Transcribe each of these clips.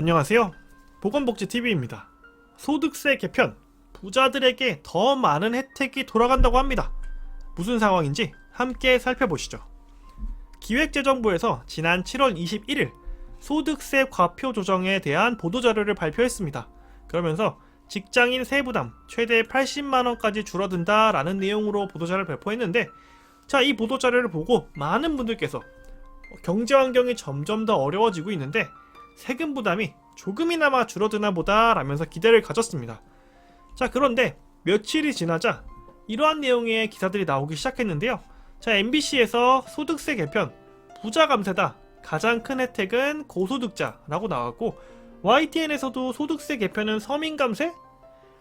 안녕하세요. 보건복지TV입니다. 소득세 개편, 부자들에게 더 많은 혜택이 돌아간다고 합니다. 무슨 상황인지 함께 살펴보시죠. 기획재정부에서 지난 7월 21일 소득세 과표 조정에 대한 보도자료를 발표했습니다. 그러면서 직장인 세부담 최대 80만원까지 줄어든다 라는 내용으로 보도자료를 발표했는데, 이 보도자료를 보고 많은 분들께서 경제환경이 점점 더 어려워지고 있는데 세금 부담이 조금이나마 줄어드나 보다 라면서 기대를 가졌습니다. 그런데 며칠이 지나자 이러한 내용의 기사들이 나오기 시작했는데요. MBC에서 소득세 개편, 부자 감세다, 가장 큰 혜택은 고소득자라고 나왔고, YTN에서도 소득세 개편은 서민 감세?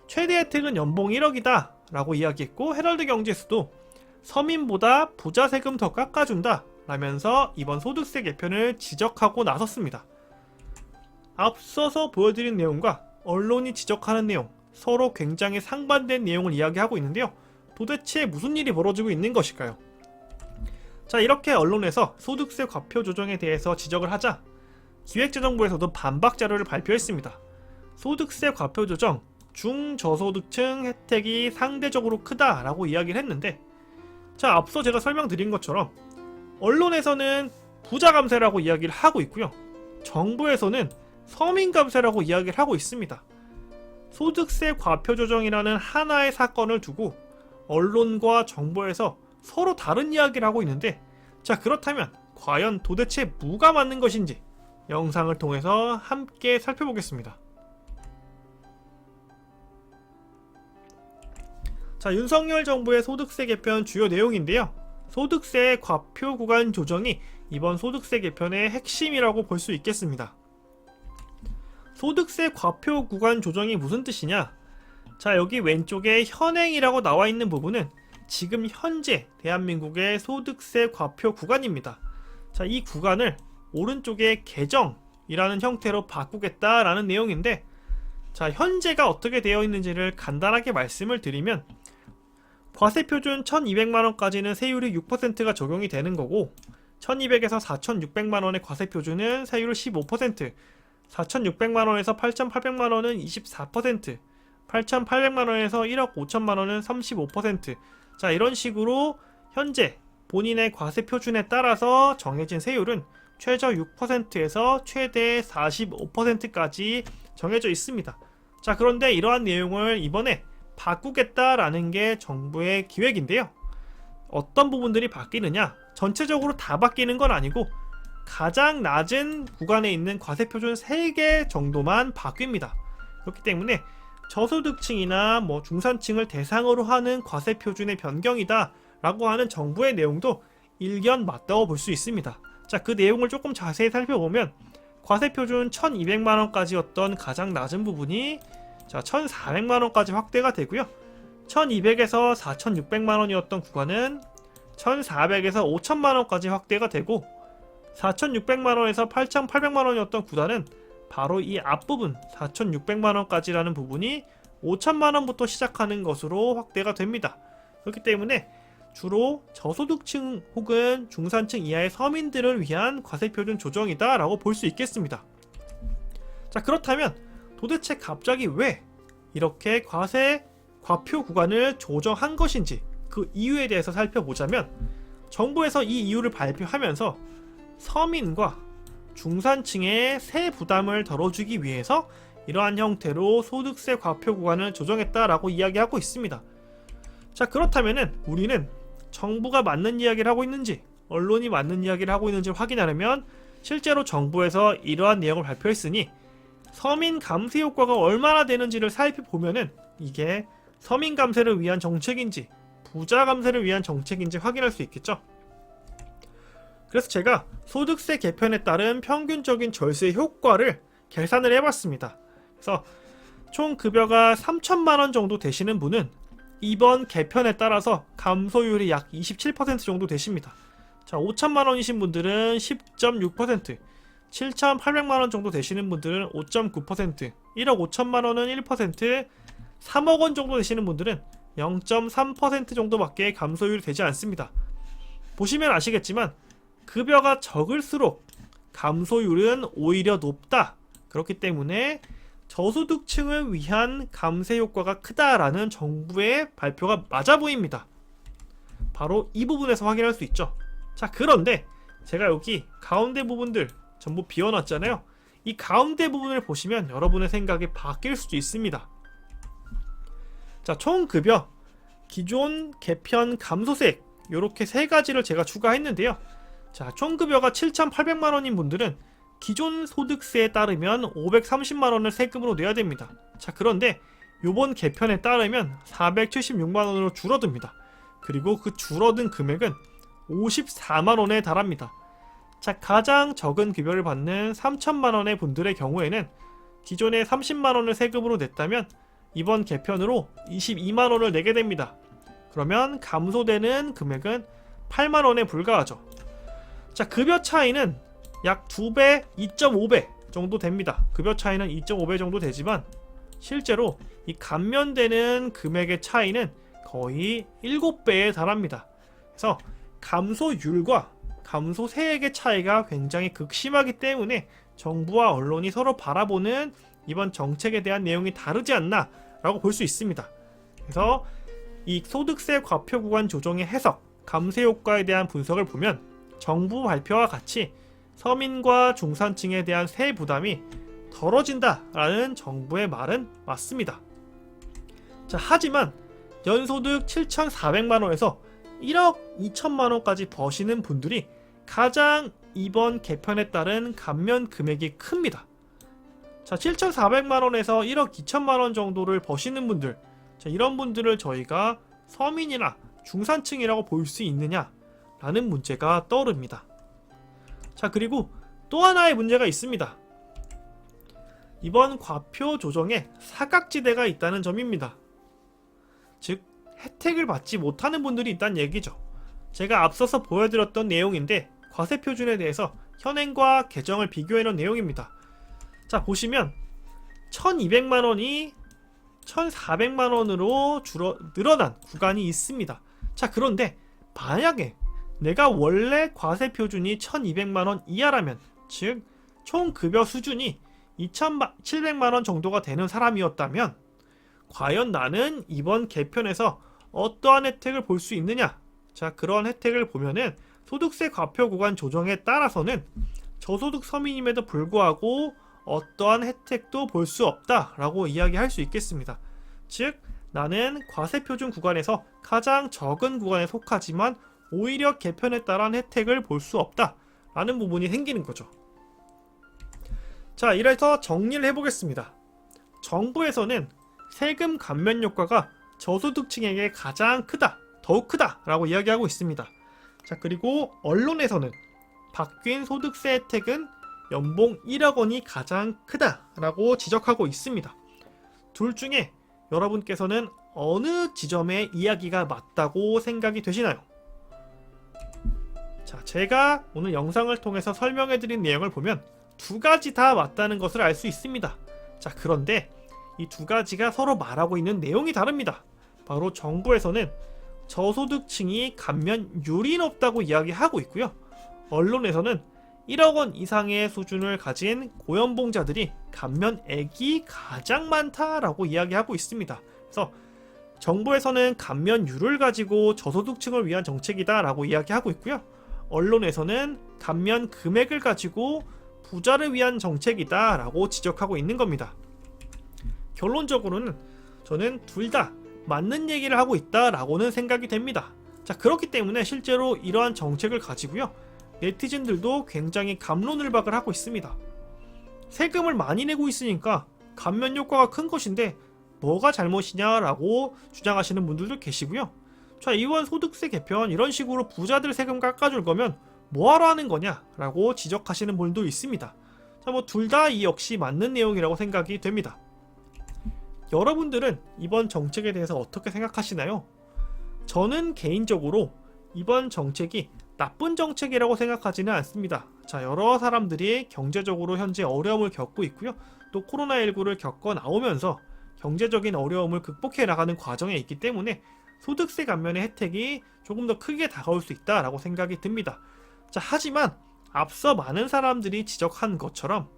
최대 혜택은 연봉 1억이다 라고 이야기했고, 헤럴드 경제에서도 서민보다 부자 세금 더 깎아준다 라면서 이번 소득세 개편을 지적하고 나섰습니다. 앞서서 보여드린 내용과 언론이 지적하는 내용, 서로 굉장히 상반된 내용을 이야기하고 있는데요. 도대체 무슨 일이 벌어지고 있는 것일까요? 이렇게 언론에서 소득세 과표 조정에 대해서 지적을 하자 기획재정부에서도 반박 자료를 발표했습니다. 소득세 과표 조정, 중저소득층 혜택이 상대적으로 크다라고 이야기를 했는데, 앞서 제가 설명드린 것처럼 언론에서는 부자 감세라고 이야기를 하고 있고요. 정부에서는 서민 감세라고 이야기를 하고 있습니다. 소득세 과표 조정이라는 하나의 사건을 두고 언론과 정부에서 서로 다른 이야기를 하고 있는데, 그렇다면 과연 도대체 뭐가 맞는 것인지 영상을 통해서 함께 살펴보겠습니다. 윤석열 정부의 소득세 개편 주요 내용인데요. 소득세 과표 구간 조정이 이번 소득세 개편의 핵심이라고 볼 수 있겠습니다. 소득세 과표 구간 조정이 무슨 뜻이냐? 여기 왼쪽에 현행이라고 나와 있는 부분은 지금 현재 대한민국의 소득세 과표 구간입니다. 이 구간을 오른쪽에 개정이라는 형태로 바꾸겠다라는 내용인데, 현재가 어떻게 되어 있는지를 간단하게 말씀을 드리면, 과세표준 1200만원까지는 세율이 6%가 적용이 되는 거고, 1200에서 4600만원의 과세표준은 세율 15%, 4600만원에서 8800만원은 24%, 8800만원에서 1억 5천만원은 35%. 이런 식으로 현재 본인의 과세표준에 따라서 정해진 세율은 최저 6%에서 최대 45%까지 정해져 있습니다. 그런데 이러한 내용을 이번에 바꾸겠다라는 게 정부의 기획인데요. 어떤 부분들이 바뀌느냐? 전체적으로 다 바뀌는 건 아니고 가장 낮은 구간에 있는 과세표준 3개 정도만 바뀝니다. 그렇기 때문에 저소득층이나 중산층을 대상으로 하는 과세표준의 변경이다 라고 하는 정부의 내용도 일견 맞다고 볼 수 있습니다. 그 내용을 조금 자세히 살펴보면 과세표준 1200만원까지였던 가장 낮은 부분이 1400만원까지 확대가 되고요. 1200에서 4600만원이었던 구간은 1400에서 5000만원까지 확대가 되고, 4600만원에서 8800만원이었던 구간은 바로 이 앞부분 4600만원까지라는 부분이 5000만원부터 시작하는 것으로 확대가 됩니다. 그렇기 때문에 주로 저소득층 혹은 중산층 이하의 서민들을 위한 과세표준 조정이다 라고 볼 수 있겠습니다. 그렇다면 도대체 갑자기 왜 이렇게 과표 구간을 조정한 것인지, 그 이유에 대해서 살펴보자면, 정부에서 이 이유를 발표하면서 서민과 중산층의 세 부담을 덜어주기 위해서 이러한 형태로 소득세 과표 구간을 조정했다라고 이야기하고 있습니다. 그렇다면은 우리는 정부가 맞는 이야기를 하고 있는지, 언론이 맞는 이야기를 하고 있는지 확인하려면 실제로 정부에서 이러한 내용을 발표했으니 서민 감세 효과가 얼마나 되는지를 살펴보면은 이게 서민 감세를 위한 정책인지 부자 감세를 위한 정책인지 확인할 수 있겠죠. 그래서 제가 소득세 개편에 따른 평균적인 절세 효과를 계산을 해봤습니다. 그래서 총 급여가 3000만원 정도 되시는 분은 이번 개편에 따라서 감소율이 약 27% 정도 되십니다. 5000만원이신 분들은 10.6%, 7800만원 정도 되시는 분들은 5.9%, 1억 5천만원은 1%, 3억원 정도 되시는 분들은 0.3% 정도밖에 감소율이 되지 않습니다. 보시면 아시겠지만 급여가 적을수록 감소율은 오히려 높다 그렇기 때문에 저소득층을 위한 감세 효과가 크다라는 정부의 발표가 맞아 보입니다. 바로 이 부분에서 확인할 수 있죠. 자, 그런데 제가 여기 가운데 부분들 전부 비워놨잖아요. 이 가운데 부분을 보시면 여러분의 생각이 바뀔 수도 있습니다. 자, 총급여, 기존 개편 감소세액 이렇게 세 가지를 제가 추가했는데요. 자, 총급여가 7,800만원인 분들은 기존 소득세에 따르면 530만원을 세금으로 내야 됩니다. 자, 그런데 요번 개편에 따르면 476만원으로 줄어듭니다. 그리고 그 줄어든 금액은 54만원에 달합니다. 자, 가장 적은 급여를 받는 3천만원의 분들의 경우에는 기존에 30만원을 세금으로 냈다면 이번 개편으로 22만원을 내게 됩니다. 그러면 감소되는 금액은 8만원에 불과하죠. 자, 급여 차이는 약 2배, 2.5배 정도 됩니다. 급여 차이는 2.5배 정도 되지만 실제로 이 감면되는 금액의 차이는 거의 7배에 달합니다. 그래서 감소율과 감소세액의 차이가 굉장히 극심하기 때문에 정부와 언론이 서로 바라보는 이번 정책에 대한 내용이 다르지 않나 라고 볼 수 있습니다. 그래서 이 소득세 과표 구간 조정의 해석, 감세 효과에 대한 분석을 보면 정부 발표와 같이 서민과 중산층에 대한 세액 부담이 덜어진다라는 정부의 말은 맞습니다. 자, 하지만 연소득 7,400만원에서 1억 2천만원까지 버시는 분들이 가장 이번 개편에 따른 감면 금액이 큽니다. 자, 7,400만원에서 1억 2천만원 정도를 버시는 분들, 자, 이런 분들을 저희가 서민이나 중산층이라고 볼 수 있느냐 라는 문제가 떠오릅니다. 자, 그리고 또 하나의 문제가 있습니다. 이번 과표 조정에 사각지대가 있다는 점입니다. 즉, 혜택을 받지 못하는 분들이 있다는 얘기죠. 제가 앞서서 보여드렸던 내용인데 과세표준에 대해서 현행과 개정을 비교해놓은 내용입니다. 자, 보시면 1200만원이 1400만원으로 늘어난 구간이 있습니다. 자, 그런데 만약에 내가 원래 과세표준이 1200만원 이하라면, 즉 총급여 수준이 2700만원 정도가 되는 사람이었다면 과연 나는 이번 개편에서 어떠한 혜택을 볼 수 있느냐? 자, 그런 혜택을 보면은 소득세 과표 구간 조정에 따라서는 저소득 서민임에도 불구하고 어떠한 혜택도 볼 수 없다라고 이야기할 수 있겠습니다. 즉, 나는 과세표준 구간에서 가장 적은 구간에 속하지만 오히려 개편에 따른 혜택을 볼 수 없다라는 부분이 생기는 거죠. 자, 이래서 정리를 해보겠습니다. 정부에서는 세금 감면 효과가 저소득층에게 가장 크다, 더욱 크다라고 이야기하고 있습니다. 자, 그리고 언론에서는 바뀐 소득세 혜택은 연봉 1억 원이 가장 크다라고 지적하고 있습니다. 둘 중에 여러분께서는 어느 지점의 이야기가 맞다고 생각이 되시나요? 자, 제가 오늘 영상을 통해서 설명해드린 내용을 보면 두 가지 다 맞다는 것을 알 수 있습니다. 자, 그런데 이 두 가지가 서로 말하고 있는 내용이 다릅니다. 바로 정부에서는 저소득층이 감면율이 높다고 이야기하고 있고요. 언론에서는 1억 원 이상의 수준을 가진 고연봉자들이 감면액이 가장 많다라고 이야기하고 있습니다. 그래서 정부에서는 감면율을 가지고 저소득층을 위한 정책이다 라고 이야기하고 있고요. 언론에서는 감면 금액을 가지고 부자를 위한 정책이다 라고 지적하고 있는 겁니다. 결론적으로는 저는 둘 다 맞는 얘기를 하고 있다라고는 생각이 됩니다. 자, 그렇기 때문에 실제로 이러한 정책을 가지고요, 네티즌들도 굉장히 갑론을박을 하고 있습니다. 세금을 많이 내고 있으니까 감면 효과가 큰 것인데 뭐가 잘못이냐라고 주장하시는 분들도 계시고요. 자, 이번 소득세 개편 이런 식으로 부자들 세금 깎아줄 거면 뭐하러 하는 거냐라고 지적하시는 분들도 있습니다. 자, 뭐 둘 다 이 역시 맞는 내용이라고 생각이 됩니다. 여러분들은 이번 정책에 대해서 어떻게 생각하시나요? 저는 개인적으로 이번 정책이 나쁜 정책이라고 생각하지는 않습니다. 자, 여러 사람들이 경제적으로 현재 어려움을 겪고 있고요. 또 코로나19를 겪어 나오면서 경제적인 어려움을 극복해 나가는 과정에 있기 때문에 소득세 감면의 혜택이 조금 더 크게 다가올 수 있다라고 생각이 듭니다. 자, 하지만 앞서 많은 사람들이 지적한 것처럼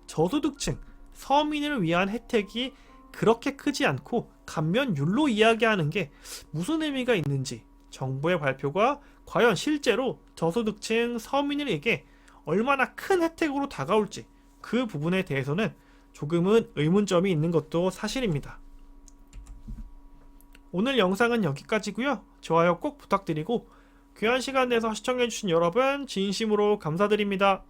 저소득층, 서민을 위한 혜택이 그렇게 크지 않고 감면율로 이야기하는 게 무슨 의미가 있는지, 정부의 발표가 과연 실제로 저소득층 서민에게 얼마나 큰 혜택으로 다가올지 그 부분에 대해서는 조금은 의문점이 있는 것도 사실입니다. 오늘 영상은 여기까지고요. 좋아요 꼭 부탁드리고 귀한 시간 내서 시청해주신 여러분 진심으로 감사드립니다.